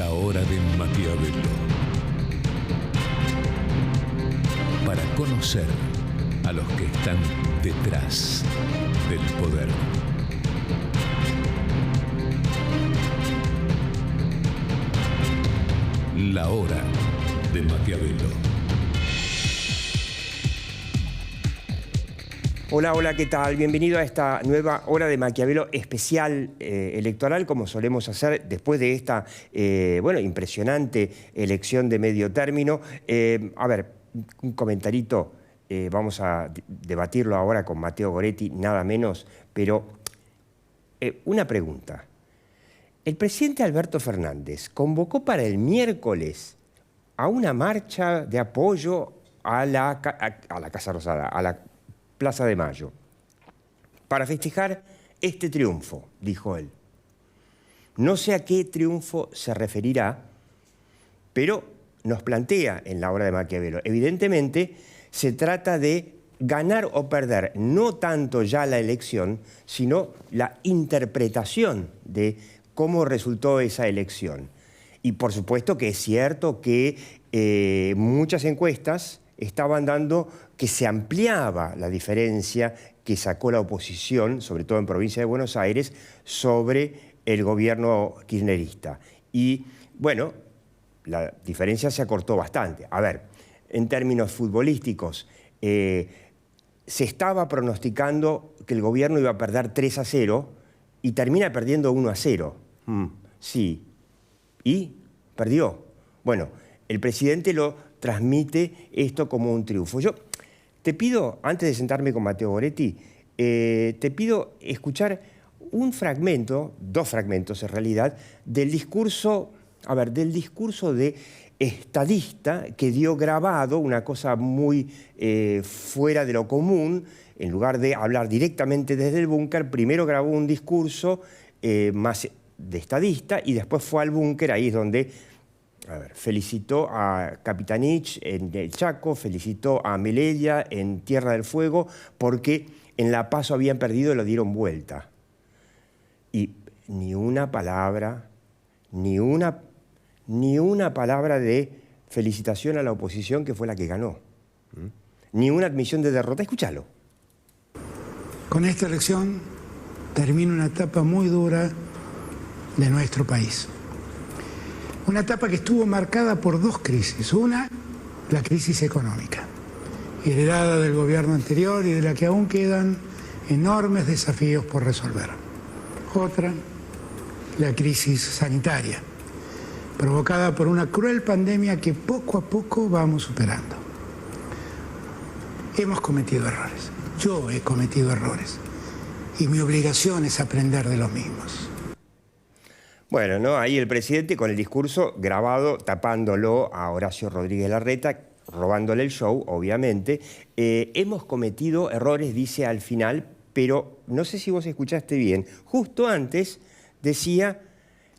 La hora de Maquiavelo. Para conocer a los que están detrás del poder. La hora de Maquiavelo. Hola, hola, ¿qué tal? Bienvenido a esta nueva hora de Maquiavelo especial electoral, como solemos hacer después de esta, impresionante elección de medio término. A ver, un comentarito, vamos a debatirlo ahora con Matteo Goretti, nada menos, pero una pregunta. El presidente Alberto Fernández convocó para el miércoles a una marcha de apoyo a la Casa Rosada, a la Plaza de Mayo, para festejar este triunfo, dijo él. No sé a qué triunfo se referirá, pero nos plantea en la hora de Maquiavelo. Evidentemente, se trata de ganar o perder, no tanto ya la elección, sino la interpretación de cómo resultó esa elección. Y por supuesto que es cierto que muchas encuestas estaban dando que se ampliaba la diferencia que sacó la oposición, sobre todo en provincia de Buenos Aires, sobre el gobierno kirchnerista. Y bueno, la diferencia se acortó bastante. A ver, en términos futbolísticos, se estaba pronosticando que el gobierno iba a perder 3-0 y termina perdiendo 1-0. Sí. ¿Y? Perdió. Bueno, el presidente lo transmite esto como un triunfo. Yo te pido, antes de sentarme con Matteo Goretti, te pido escuchar un fragmento, dos fragmentos en realidad, del discurso de estadista que dio grabado, una cosa muy fuera de lo común. En lugar de hablar directamente desde el búnker, primero grabó un discurso más de estadista y después fue al búnker, ahí es donde felicitó a Capitanich en el Chaco, felicitó a Melella en Tierra del Fuego, porque en La Paso habían perdido y lo dieron vuelta. Y ni una palabra, ni una palabra de felicitación a la oposición, que fue la que ganó. Ni una admisión de derrota. Escúchalo. Con esta elección termina una etapa muy dura de nuestro país. Una etapa que estuvo marcada por dos crisis. Una, la crisis económica, heredada del gobierno anterior y de la que aún quedan enormes desafíos por resolver. Otra, la crisis sanitaria, provocada por una cruel pandemia que poco a poco vamos superando. Hemos cometido errores. Yo he cometido errores. Y mi obligación es aprender de los mismos. Bueno, ¿no? Ahí el presidente con el discurso grabado, tapándolo a Horacio Rodríguez Larreta, robándole el show, obviamente. Hemos cometido errores, dice al final, pero no sé si vos escuchaste bien. Justo antes decía,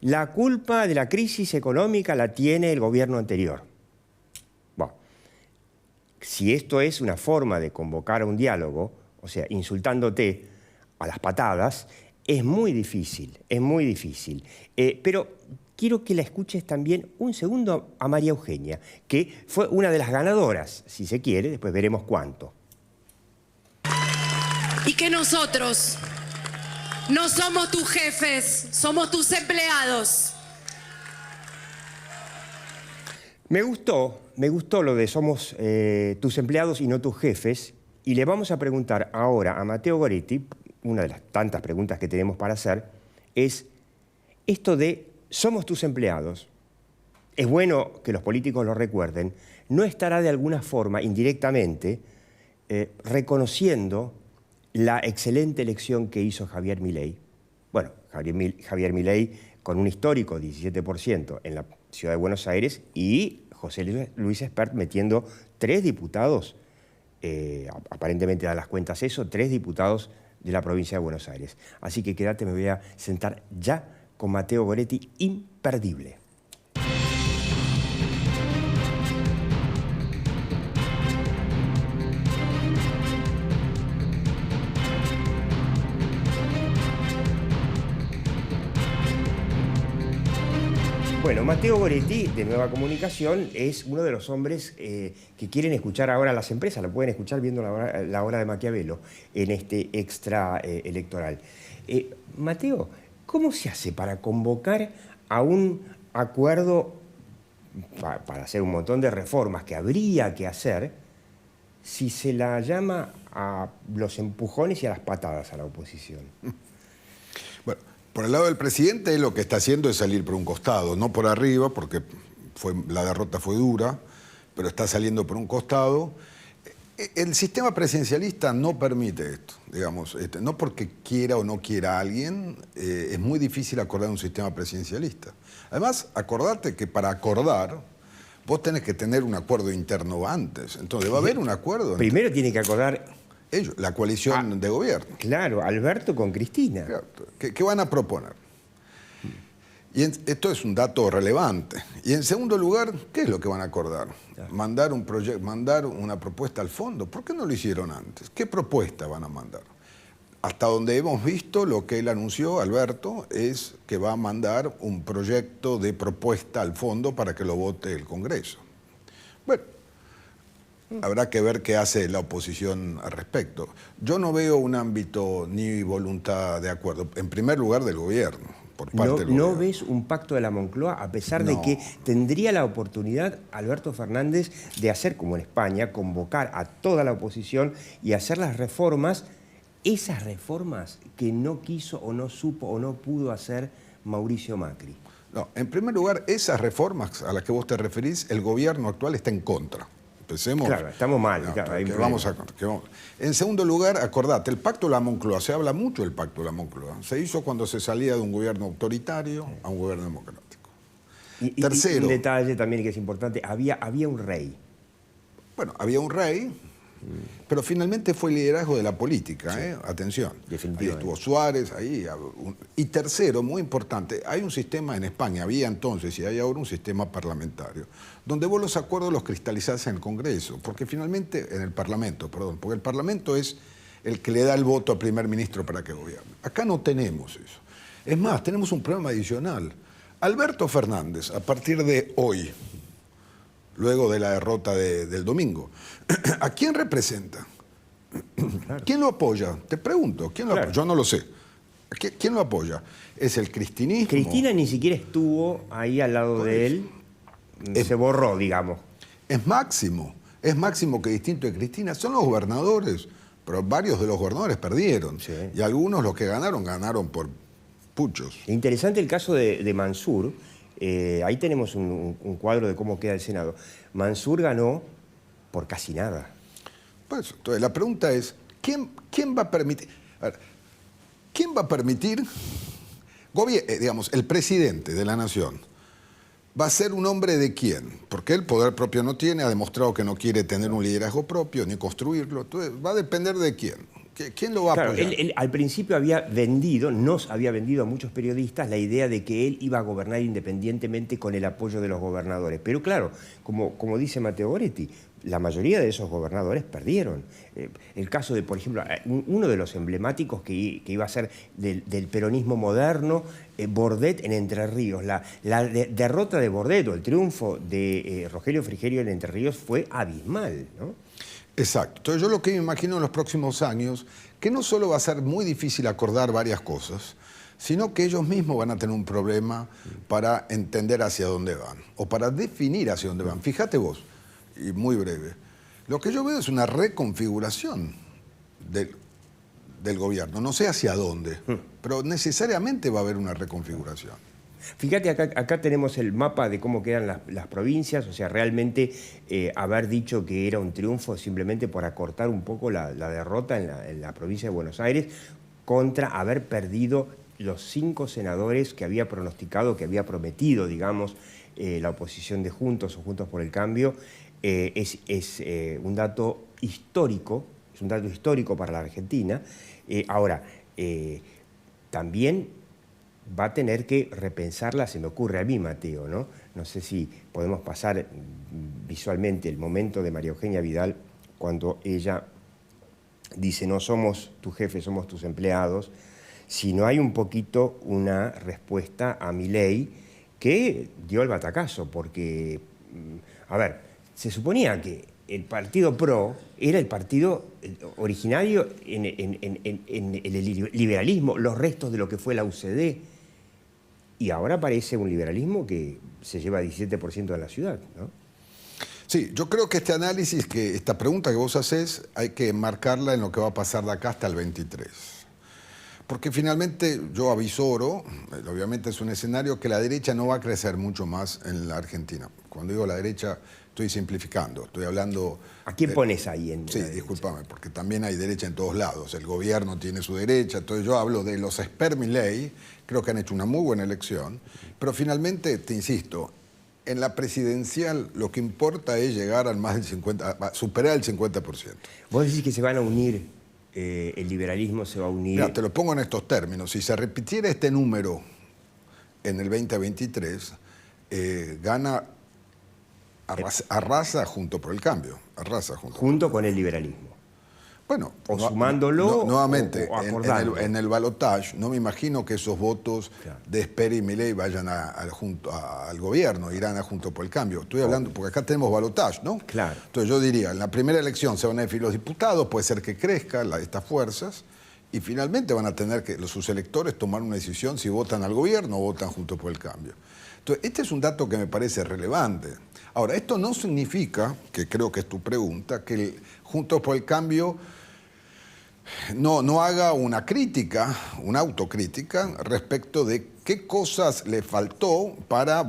la culpa de la crisis económica la tiene el gobierno anterior. Bueno, si esto es una forma de convocar a un diálogo, o sea, insultándote a las patadas, es muy difícil, es muy difícil. Pero quiero que la escuches también un segundo a María Eugenia, que fue una de las ganadoras, si se quiere, después veremos cuánto. Y que nosotros no somos tus jefes, somos tus empleados. Me gustó lo de somos tus empleados y no tus jefes, y le vamos a preguntar ahora a Matteo Goretti, una de las tantas preguntas que tenemos para hacer, es esto de somos tus empleados. Es bueno que los políticos lo recuerden. ¿No estará de alguna forma, indirectamente, reconociendo la excelente elección que hizo Javier Milei? Bueno, Javier Milei con un histórico 17% en la ciudad de Buenos Aires y José Luis Espert metiendo 3 diputados, aparentemente da las cuentas eso, 3 diputados de la provincia de Buenos Aires. Así que quédate, me voy a sentar ya con Matteo Goretti, imperdible. Bueno, Matteo Goretti, de Nueva Comunicación, es uno de los hombres que quieren escuchar ahora a las empresas, lo pueden escuchar viendo la hora de Maquiavelo en este extra electoral. Matteo, ¿cómo se hace para convocar a un acuerdo para hacer un montón de reformas que habría que hacer si se la llama a los empujones y a las patadas a la oposición? Bueno, por el lado del presidente, lo que está haciendo es salir por un costado, no por arriba, porque la derrota fue dura, pero está saliendo por un costado. El sistema presidencialista no permite esto, digamos, no porque quiera o no quiera a alguien, es muy difícil acordar un sistema presidencialista. Además, acordate que para acordar, vos tenés que tener un acuerdo interno antes. Entonces, va a haber un acuerdo. Primero tiene que acordar ellos, la coalición de gobierno. Claro, Alberto con Cristina. Claro, ¿qué van a proponer? Y esto es un dato relevante. Y en segundo lugar, ¿qué es lo que van a acordar? Claro. Mandar una propuesta al fondo. ¿Por qué no lo hicieron antes? ¿Qué propuesta van a mandar? Hasta donde hemos visto, lo que él anunció, Alberto, es que va a mandar un proyecto de propuesta al fondo para que lo vote el Congreso. Bueno, habrá que ver qué hace la oposición al respecto. Yo no veo un ámbito ni voluntad de acuerdo, en primer lugar del gobierno, por parte del gobierno. ¿No ves un pacto de la Moncloa, a pesar de que tendría la oportunidad Alberto Fernández de hacer como en España, convocar a toda la oposición y hacer las reformas, esas reformas que no quiso o no supo o no pudo hacer Mauricio Macri? No, en primer lugar, esas reformas a las que vos te referís, el gobierno actual está en contra. Empecemos. Claro, estamos mal. No, claro, vamos. En segundo lugar, acordate, el Pacto de la Moncloa, se habla mucho del Pacto de la Moncloa. Se hizo cuando se salía de un gobierno autoritario a un gobierno democrático. Tercero. Y un detalle también que es importante, había un rey. Bueno, había un rey, pero finalmente fue el liderazgo de la política, sí. Atención. Ahí estuvo Suárez, y tercero, muy importante, hay un sistema en España, había entonces y hay ahora un sistema parlamentario, donde vos los acuerdos los cristalizás en el Congreso, porque finalmente, en el Parlamento, perdón, porque el Parlamento es el que le da el voto al primer ministro para que gobierne. Acá no tenemos eso. Es más, tenemos un problema adicional. Alberto Fernández, a partir de hoy, luego de la derrota del domingo, ¿a quién representa? Claro. ¿Quién lo apoya? Te pregunto, ¿quién lo apoya? Yo no lo sé. ¿Quién lo apoya? ¿Es el cristinismo? Cristina ni siquiera estuvo ahí al lado de él, se borró, digamos. Es Máximo que distinto de Cristina, son los gobernadores, pero varios de los gobernadores perdieron. Sí. Y algunos los que ganaron por puchos. Interesante el caso de Mansur. Ahí tenemos un cuadro de cómo queda el Senado. Mansur ganó por casi nada. Pues, entonces, la pregunta es, ¿quién va a permitir? A ver, ¿quién va a permitir? Digamos, el presidente de la nación va a ser un hombre de quién, porque él poder propio no tiene, ha demostrado que no quiere tener un liderazgo propio ni construirlo, entonces va a depender de quién. ¿Quién lo va a apoyar? Él al principio nos había vendido a muchos periodistas la idea de que él iba a gobernar independientemente con el apoyo de los gobernadores. Pero claro, como dice Matteo Goretti, la mayoría de esos gobernadores perdieron. El caso de, por ejemplo, uno de los emblemáticos que iba a ser del peronismo moderno, Bordet en Entre Ríos. La derrota de Bordet o el triunfo de Rogelio Frigerio en Entre Ríos fue abismal, ¿no? Exacto. Entonces yo lo que me imagino en los próximos años, que no solo va a ser muy difícil acordar varias cosas, sino que ellos mismos van a tener un problema para entender hacia dónde van, o para definir hacia dónde van. Fíjate vos, y muy breve, lo que yo veo es una reconfiguración del gobierno, no sé hacia dónde, pero necesariamente va a haber una reconfiguración. Fíjate, acá tenemos el mapa de cómo quedan las provincias, o sea, realmente haber dicho que era un triunfo simplemente por acortar un poco la derrota en la provincia de Buenos Aires contra haber perdido los 5 senadores que había pronosticado, que había prometido, digamos, la oposición de Juntos o Juntos por el Cambio, es un dato histórico, para la Argentina. Ahora, también va a tener que repensarla, se me ocurre a mí, Matteo, ¿no? No sé si podemos pasar visualmente el momento de María Eugenia Vidal cuando ella dice no somos tu jefe, somos tus empleados, si no hay un poquito una respuesta a Milei que dio el batacazo, porque, a ver, se suponía que el partido PRO era el partido originario en el liberalismo, los restos de lo que fue la UCD, y ahora parece un liberalismo que se lleva 17% de la ciudad, ¿no? Sí, yo creo que este análisis, esta pregunta que vos hacés, hay que marcarla en lo que va a pasar de acá hasta el 23. Porque finalmente yo avisoro, obviamente es un escenario que la derecha no va a crecer mucho más en la Argentina. Cuando digo la derecha, estoy simplificando, estoy hablando... ¿A quién pones ahí en Sí, la derecha? discúlpame, porque también hay derecha en todos lados. El gobierno tiene su derecha, entonces yo hablo de los experts Milei, creo que han hecho una muy buena elección, pero finalmente, te insisto, en la presidencial lo que importa es llegar al más del 50%, superar el 50%. Vos decís que se van a unir, el liberalismo se va a unir... Mira, te lo pongo en estos términos. Si se repitiera este número en el 2023, gana, arrasa junto por el cambio. Arrasa junto con el liberalismo. Bueno, o sumándolo nuevamente, o acordándolo. en el balotaje, no me imagino que esos votos claro. de Esper y Milei vayan al gobierno, irán a Junto por el Cambio. Estoy hablando, porque acá tenemos balotaje, ¿no? Claro. Entonces yo diría, en la primera elección se van a definir los diputados, puede ser que crezcan estas fuerzas, y finalmente van a tener que sus electores tomar una decisión si votan al gobierno o votan Junto por el Cambio. Entonces, este es un dato que me parece relevante. Ahora, esto no significa, que creo que es tu pregunta, que el Juntos por el Cambio no haga una crítica, una autocrítica respecto de qué cosas le faltó para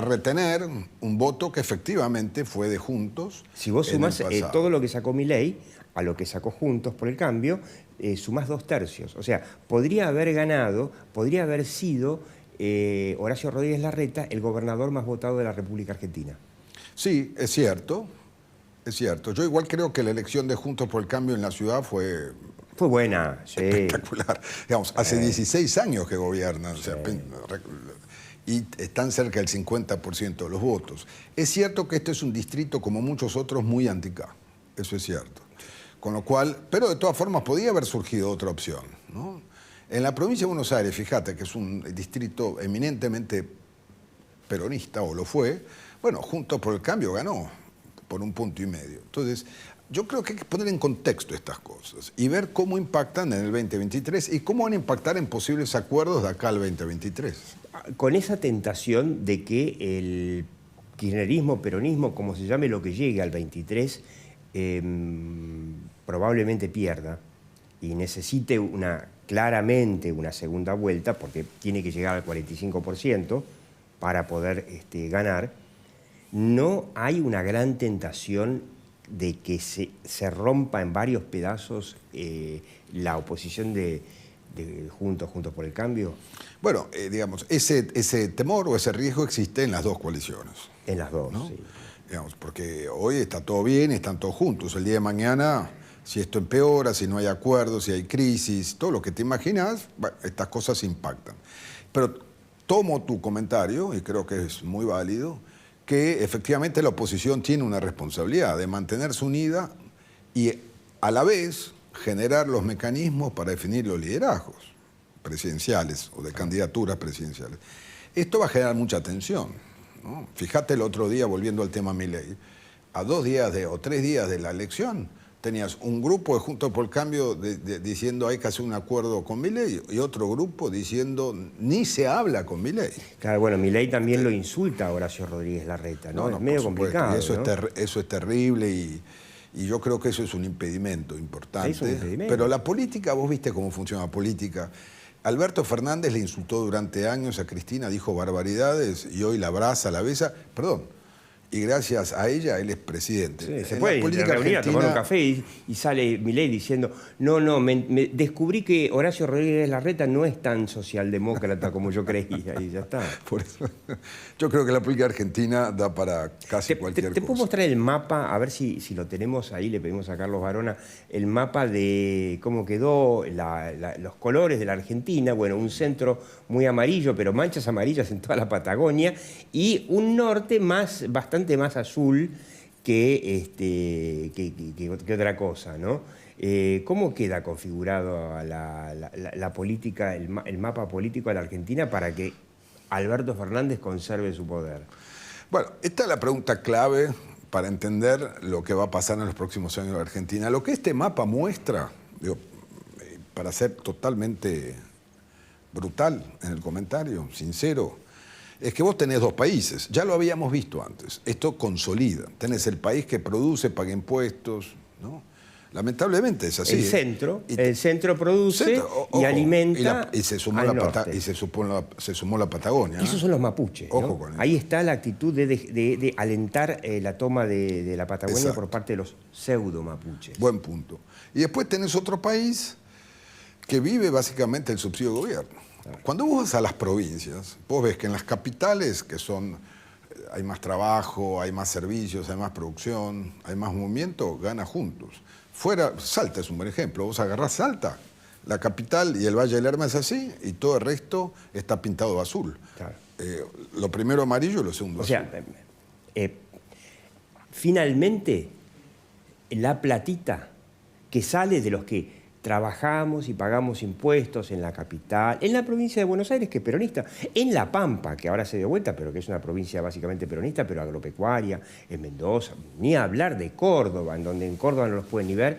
retener un voto que efectivamente fue de Juntos. Si vos sumás todo lo que sacó Milei a lo que sacó Juntos por el Cambio, sumás 2/3. O sea, podría haber ganado, podría haber sido Horacio Rodríguez Larreta el gobernador más votado de la República Argentina. Sí, es cierto. Es cierto. Yo igual creo que la elección de Juntos por el Cambio en la ciudad fue buena, sí. Espectacular. Digamos, hace 16 años que gobiernan, sí. O sea, y están cerca del 50% de los votos. Es cierto que este es un distrito, como muchos otros, muy anti-K. Eso es cierto. Con lo cual, pero de todas formas podía haber surgido otra opción, ¿no? En la provincia de Buenos Aires, fíjate que es un distrito eminentemente peronista, o lo fue, bueno, Juntos por el Cambio ganó por 1,5 puntos. Entonces, yo creo que hay que poner en contexto estas cosas y ver cómo impactan en el 2023 y cómo van a impactar en posibles acuerdos de acá al 2023. Con esa tentación de que el kirchnerismo, peronismo, como se llame lo que llegue al 23, probablemente pierda y necesite claramente una segunda vuelta, porque tiene que llegar al 45% para poder ganar. No hay una gran tentación de que se rompa en varios pedazos la oposición de Juntos por el Cambio. Bueno, digamos, ese temor o ese riesgo existe en las dos coaliciones. En las dos, ¿no? Sí. Digamos, porque hoy está todo bien y están todos juntos. El día de mañana, si esto empeora, si no hay acuerdos, si hay crisis, todo lo que te imaginas, bueno, estas cosas impactan. Pero tomo tu comentario, y creo que es muy válido, que efectivamente la oposición tiene una responsabilidad de mantenerse unida y a la vez generar los mecanismos para definir los liderazgos presidenciales o de candidaturas presidenciales. Esto va a generar mucha tensión, ¿no? Fíjate el otro día, volviendo al tema Milei, a 2 días o 3 días de la elección, tenías un grupo de Juntos por el Cambio diciendo hay que hacer un acuerdo con Milei y otro grupo diciendo ni se habla con Milei. Claro, bueno, Milei también lo insulta a Horacio Rodríguez Larreta, ¿no? Es medio complicado. Y eso, ¿no? Eso es terrible y yo creo que eso es un impedimento importante. Es un impedimento. Pero la política, vos viste cómo funciona la política. Alberto Fernández le insultó durante años a Cristina, dijo barbaridades y hoy la abraza, la besa. Perdón. Y gracias a ella, él es presidente. Sí, se puede reunir a tomar un café y sale Milei diciendo me descubrí que Horacio Rodríguez Larreta no es tan socialdemócrata como yo creía, y ya está. Por eso, yo creo que la política argentina da para casi cualquier cosa. ¿Te puedo mostrar el mapa? A ver si lo tenemos ahí, le pedimos a Carlos Barona, el mapa de cómo quedó los colores de la Argentina. Bueno, un centro muy amarillo, pero manchas amarillas en toda la Patagonia, y un norte bastante más azul que otra cosa, ¿no? ¿Cómo queda configurado la política, el mapa político de la Argentina para que Alberto Fernández conserve su poder? Bueno, esta es la pregunta clave para entender lo que va a pasar en los próximos años en la Argentina. Lo que este mapa muestra, digo, para ser totalmente brutal en el comentario, sincero, es que vos tenés dos países. Ya lo habíamos visto antes. Esto consolida. Tenés el país que produce, paga impuestos, ¿no? Lamentablemente es así. El centro produce y alimenta y se sumó al norte. se sumó la Patagonia. Esos son los mapuches, ¿no? Ojo con eso. Ahí está la actitud de alentar la toma de la Patagonia. Exacto. Por parte de los pseudo mapuches. Buen punto. Y después tenés otro país que vive básicamente el subsidio de gobierno. Claro. Cuando vos vas a las provincias, vos ves que en las capitales, que son, hay más trabajo, hay más servicios, hay más producción, hay más movimiento, gana juntos. Fuera, Salta es un buen ejemplo. Vos agarrás Salta, la capital y el Valle del Lerma es así, y todo el resto está pintado de azul. Claro. Lo primero amarillo y lo segundo azul. O sea, finalmente, la platita que sale de los que trabajamos y pagamos impuestos en la capital, en la provincia de Buenos Aires, que es peronista, en La Pampa, que ahora se dio vuelta, pero que es una provincia básicamente peronista, pero agropecuaria, en Mendoza, ni hablar de Córdoba, en donde en Córdoba no los pueden ni ver,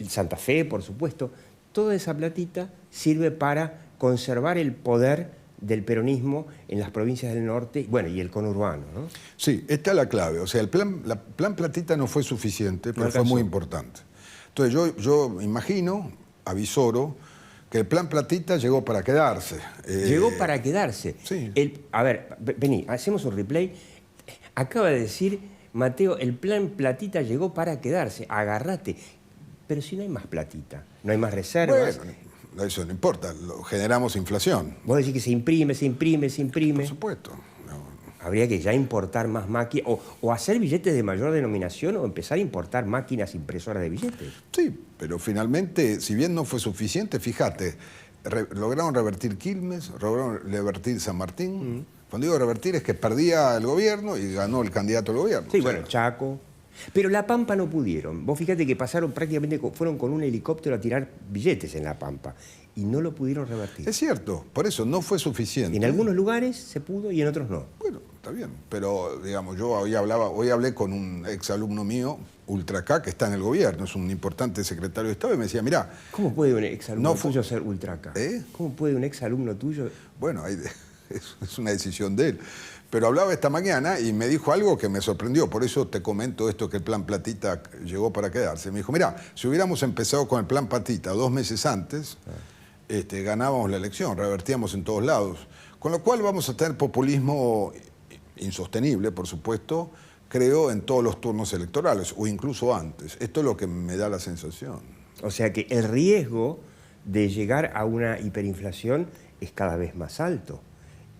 Santa Fe, por supuesto. Toda esa platita sirve para conservar el poder del peronismo en las provincias del norte, bueno, y el conurbano, ¿no? Sí, esta es la clave. O sea, el plan Platita no fue suficiente, pero fue muy importante. Entonces yo imagino, avisoro, que el plan Platita llegó para quedarse. Llegó para quedarse. Sí. A ver, vení, hacemos un replay. Acaba de decir Mateo, el plan Platita llegó para quedarse. Agarrate. Pero si no hay más platita, no hay más reservas. Bueno, eso no importa, generamos inflación. Vos decís que se imprime. Por supuesto. Habría que ya importar más máquinas, o hacer billetes de mayor denominación, o empezar a importar máquinas impresoras de billetes. Sí, pero finalmente, si bien no fue suficiente, fíjate, lograron revertir Quilmes, lograron revertir San Martín. Cuando digo revertir es que perdía el gobierno y ganó el candidato al gobierno. Sí, bueno, Chaco. Pero La Pampa no pudieron. Vos fíjate que pasaron prácticamente, fueron con un helicóptero a tirar billetes en La Pampa y no lo pudieron revertir. Es cierto, por eso no fue suficiente. En algunos lugares se pudo y en otros no. Bueno, está bien, pero digamos, yo hoy hablé con un exalumno mío, Ultra K, que está en el gobierno, es un importante secretario de Estado, y me decía, mirá... ¿Cómo puede un exalumno tuyo ser Ultra K? ¿Cómo puede un exalumno tuyo...? Bueno, es una decisión de él. Pero hablaba esta mañana y me dijo algo que me sorprendió, por eso te comento esto, que el plan Platita llegó para quedarse. Me dijo, mirá, si hubiéramos empezado con el plan Platita 2 meses antes, ganábamos la elección, revertíamos en todos lados. Con lo cual vamos a tener populismo insostenible, por supuesto, creo, en todos los turnos electorales, o incluso antes. Esto es lo que me da la sensación. O sea que el riesgo de llegar a una hiperinflación es cada vez más alto.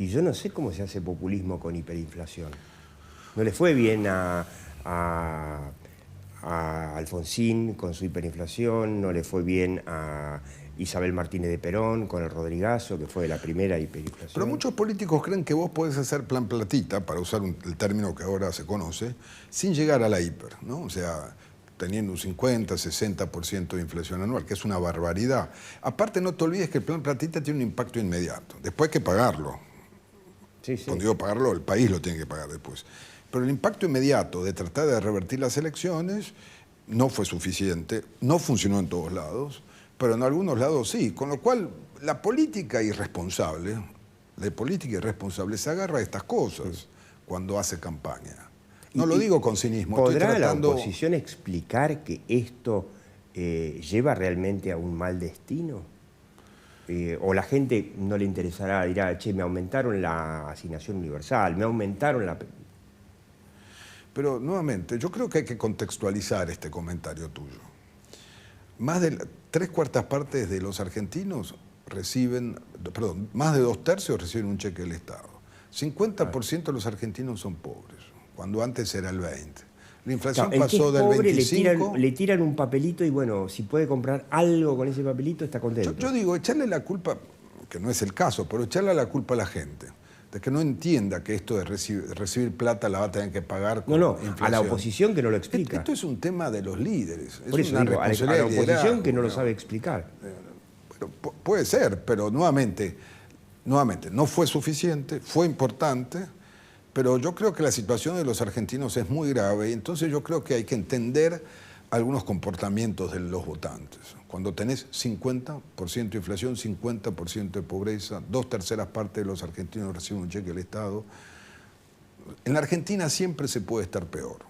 Y yo no sé cómo se hace populismo con hiperinflación. No le fue bien a Alfonsín con su hiperinflación, no le fue bien a Isabel Martínez de Perón con el Rodrigazo, que fue la primera hiperinflación. Pero muchos políticos creen que vos podés hacer plan Platita, para usar el término que ahora se conoce, sin llegar a la hiper, ¿no? O sea, teniendo un 50, 60% de inflación anual, que es una barbaridad. Aparte, no te olvides que el plan Platita tiene un impacto inmediato. Después hay que pagarlo. Sí, sí. Cuando digo pagarlo, el país lo tiene que pagar después. Pero el impacto inmediato de tratar de revertir las elecciones no fue suficiente, no funcionó en todos lados, pero en algunos lados sí. Con lo cual, la política irresponsable se agarra a estas cosas cuando hace campaña. No lo digo con cinismo. ¿Podrá la oposición explicar que esto lleva realmente a un mal destino? ¿O la gente no le interesará, dirá, che, me aumentaron la asignación universal, me aumentaron la... Pero, nuevamente, yo creo que hay que contextualizar este comentario tuyo. Más de 3/4 partes de los argentinos reciben, perdón, más de 2/3 reciben un cheque del Estado. 50% de los argentinos son pobres, cuando antes era el 20%. La inflación pasó del 25%. Le tiran un papelito y bueno, si puede comprar algo con ese papelito está contento. Yo digo, echarle la culpa, que no es el caso, pero echarle la culpa a la gente, de que no entienda que esto de recibir plata la va a tener que pagar con inflación. A la oposición que no lo explica. Esto es un tema de los líderes. Por eso digo, a la oposición que no lo sabe explicar. Bueno, puede ser, pero nuevamente, Nuevamente, no fue suficiente, fue importante, pero yo creo que la situación de los argentinos es muy grave y entonces yo creo que hay que entender algunos comportamientos de los votantes. Cuando tenés 50% de inflación, 50% de pobreza, 2/3 partes de los argentinos reciben un cheque del Estado, en la Argentina siempre se puede estar peor.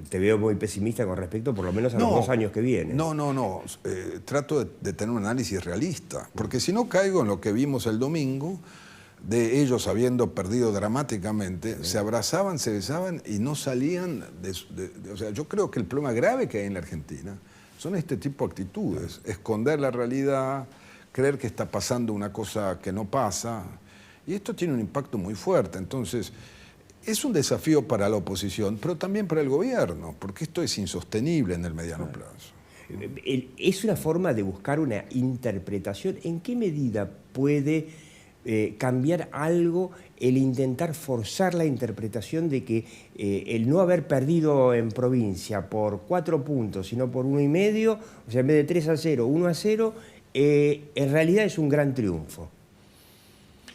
Te veo muy pesimista con respecto, por lo menos, a los 2 años que vienen. No. Trato de tener un análisis realista, porque si no caigo en lo que vimos el domingo, de ellos habiendo perdido dramáticamente, se abrazaban, se besaban y no salían o sea, yo creo que el problema grave que hay en la Argentina son este tipo de actitudes, esconder la realidad, creer que está pasando una cosa que no pasa, y esto tiene un impacto muy fuerte. Entonces, es un desafío para la oposición, pero también para el gobierno, porque esto es insostenible en el mediano plazo. Es una forma de buscar una interpretación. ¿En qué medida puede cambiar algo el intentar forzar la interpretación de que el no haber perdido en provincia por 4 puntos, sino por 1,5, o sea, en vez de 3-0, 1-0, en realidad es un gran triunfo?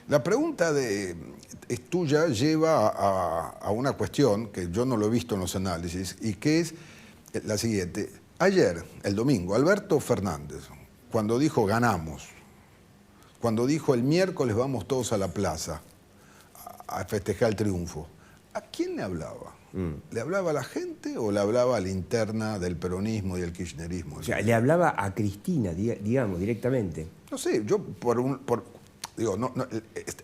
La pregunta es tuya lleva a una cuestión que yo no lo he visto en los análisis y que es la siguiente. Ayer, el domingo, Alberto Fernández, cuando dijo ganamos, cuando dijo el miércoles vamos todos a la plaza a festejar el triunfo, ¿a quién le hablaba? ¿Le hablaba a la gente o le hablaba a la interna del peronismo y del kirchnerismo? O sea, le hablaba a Cristina, digamos, directamente. No sé, yo digo,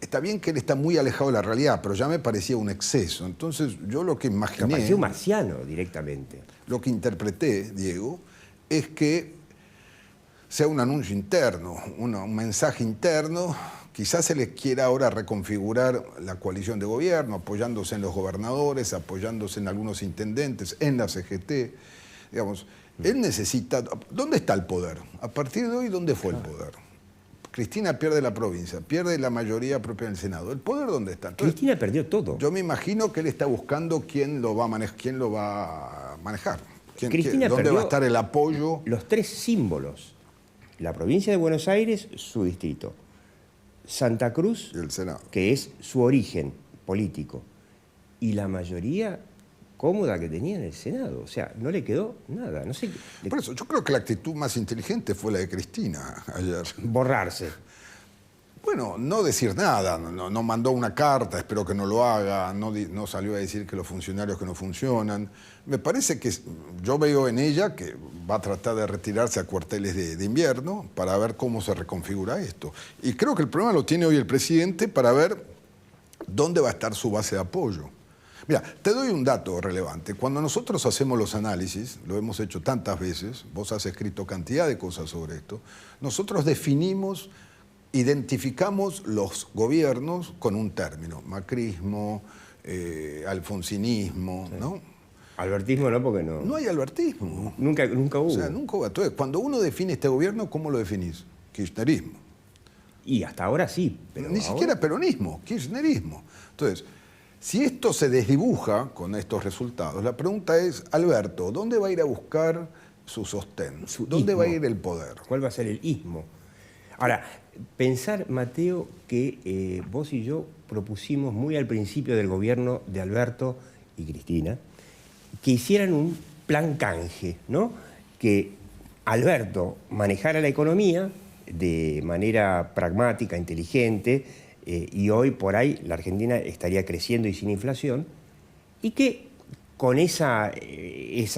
está bien que él está muy alejado de la realidad, pero ya me parecía un exceso. Entonces, yo lo que imaginé... Me pareció un marciano directamente. Lo que interpreté, Diego, es que sea un anuncio interno, un mensaje interno. Quizás se les quiera ahora reconfigurar la coalición de gobierno, apoyándose en los gobernadores, apoyándose en algunos intendentes, en la CGT. Digamos, él necesita... ¿Dónde está el poder? A partir de hoy, ¿dónde fue el poder? Cristina pierde la provincia, pierde la mayoría propia del Senado. ¿El poder dónde está? Entonces, Cristina perdió todo. Yo me imagino que él está buscando quién lo va a manejar. ¿Dónde va a estar el apoyo? Los 3 símbolos. La provincia de Buenos Aires, su distrito. Santa Cruz, Y el Senado. que es su origen político. Y la mayoría cómoda que tenía en el Senado. O sea, no le quedó nada. No sé. Por eso, yo creo que la actitud más inteligente fue la de Cristina ayer. Borrarse. Bueno, no decir nada, no mandó una carta, espero que no lo haga, no salió a decir que los funcionarios que no funcionan. Me parece que yo veo en ella que va a tratar de retirarse a cuarteles de invierno para ver cómo se reconfigura esto. Y creo que el problema lo tiene hoy el presidente para ver dónde va a estar su base de apoyo. Mira, te doy un dato relevante. Cuando nosotros hacemos los análisis, lo hemos hecho tantas veces, vos has escrito cantidad de cosas sobre esto, nosotros identificamos los gobiernos con un término, macrismo, alfonsinismo, sí. ¿No? Albertismo no, porque no. No hay albertismo. Nunca hubo. O sea, nunca hubo. Entonces, cuando uno define este gobierno, ¿cómo lo definís? Kirchnerismo. Y hasta ahora sí. Pero ni siquiera peronismo, kirchnerismo. Entonces, si esto se desdibuja con estos resultados, la pregunta es, Alberto, ¿dónde va a ir a buscar su sostén? ¿Dónde va a ir el poder? ¿Cuál va a ser el ismo? Ahora, pensar, Mateo, que vos y yo propusimos muy al principio del gobierno de Alberto y Cristina que hicieran un plan canje, ¿no? Que Alberto manejara la economía de manera pragmática, inteligente, y hoy por ahí la Argentina estaría creciendo y sin inflación, y que con esa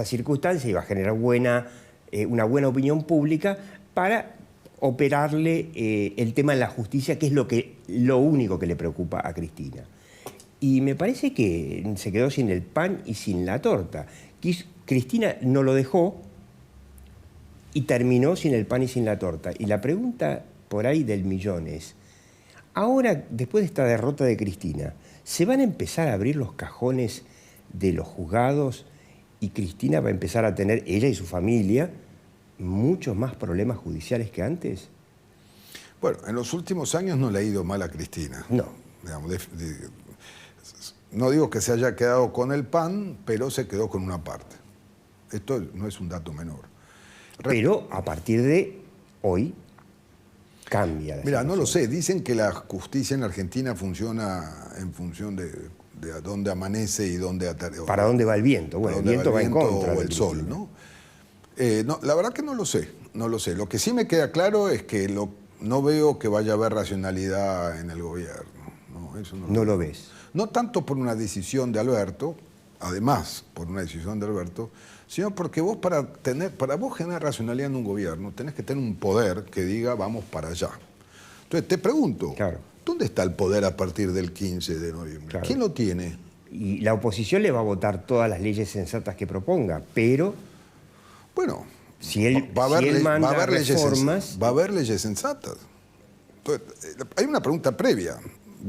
circunstancia iba a generar una buena opinión pública para operarle el tema en la justicia, que es lo único que le preocupa a Cristina. Y me parece que se quedó sin el pan y sin la torta. Cristina no lo dejó y terminó sin el pan y sin la torta. Y la pregunta por ahí del millón es, ahora, después de esta derrota de Cristina, ¿se van a empezar a abrir los cajones de los juzgados y Cristina va a empezar a tener, ella y su familia, muchos más problemas judiciales que antes? Bueno, en los últimos años no le ha ido mal a Cristina. No. Digamos, no digo que se haya quedado con el pan, pero se quedó con una parte. Esto no es un dato menor. Pero a partir de hoy... cambia la Mira, situación? no lo sé. Dicen que la justicia en Argentina funciona en función de a dónde amanece y dónde... ¿Para dónde va el viento? Bueno, el viento va en contra o del el sol, ¿no? No, la verdad que no lo sé, no lo sé. Lo que sí me queda claro es que no veo que vaya a haber racionalidad en el gobierno. No, eso no lo ves. No tanto por una decisión de Alberto, además por una decisión de Alberto, sino porque vos para vos generar racionalidad en un gobierno tenés que tener un poder que diga vamos para allá. Entonces te pregunto, claro, ¿dónde está el poder a partir del 15 de noviembre? Claro. ¿Quién lo tiene? Y la oposición le va a votar todas las leyes sensatas que proponga, pero... Bueno, si él manda reformas... Va a haber leyes sensatas. Entonces, hay una pregunta previa.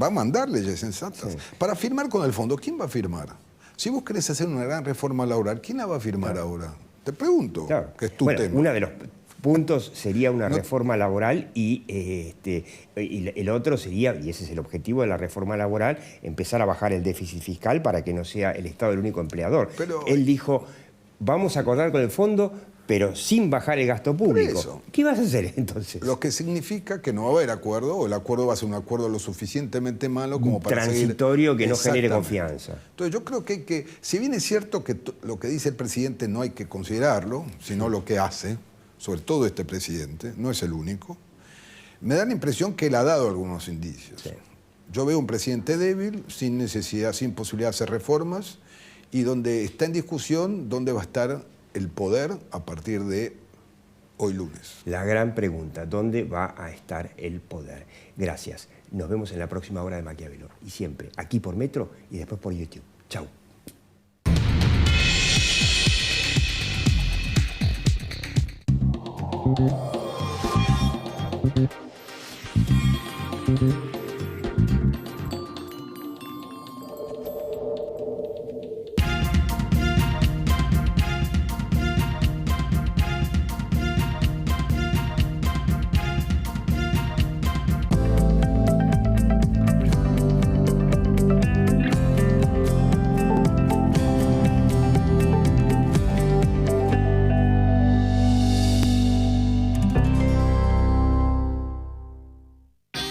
¿Va a mandar leyes sensatas? Sí. Para firmar con el fondo, ¿quién va a firmar? Si vos querés hacer una gran reforma laboral, ¿quién la va a firmar ahora? Te pregunto, que es tu tema. Uno de los puntos sería una reforma laboral y el otro sería, y ese es el objetivo de la reforma laboral, empezar a bajar el déficit fiscal para que no sea el Estado el único empleador. Pero, él dijo, vamos a acordar con el fondo, pero sin bajar el gasto público. ¿Qué vas a hacer entonces? Lo que significa que no va a haber acuerdo, o el acuerdo va a ser un acuerdo lo suficientemente malo como para transitorio que no genere confianza. Entonces yo creo que si bien es cierto que lo que dice el presidente no hay que considerarlo, sino lo que hace, sobre todo este presidente, no es el único, me da la impresión que él ha dado algunos indicios. Sí. Yo veo un presidente débil, sin necesidad, sin posibilidad de hacer reformas, y donde está en discusión dónde va a estar el poder a partir de hoy lunes. La gran pregunta, ¿dónde va a estar el poder? Gracias. Nos vemos en la próxima hora de Maquiavelo. Y siempre aquí por Metro y después por YouTube. Chau.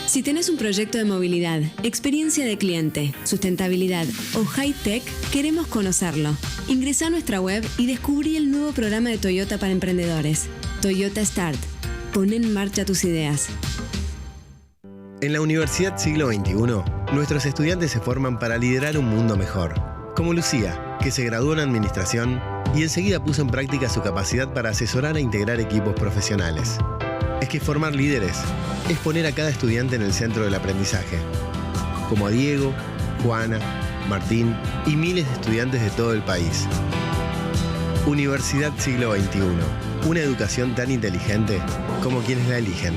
Si tenés un proyecto de movilidad, experiencia de cliente, sustentabilidad o high-tech, queremos conocerlo. Ingresá a nuestra web y descubrí el nuevo programa de Toyota para emprendedores. Toyota Start. Pon en marcha tus ideas. En la Universidad Siglo XXI, nuestros estudiantes se forman para liderar un mundo mejor. Como Lucía, que se graduó en Administración y enseguida puso en práctica su capacidad para asesorar e integrar equipos profesionales. Es que formar líderes es poner a cada estudiante en el centro del aprendizaje. Como a Diego, Juana, Martín y miles de estudiantes de todo el país. Universidad Siglo XXI. Una educación tan inteligente como quienes la eligen.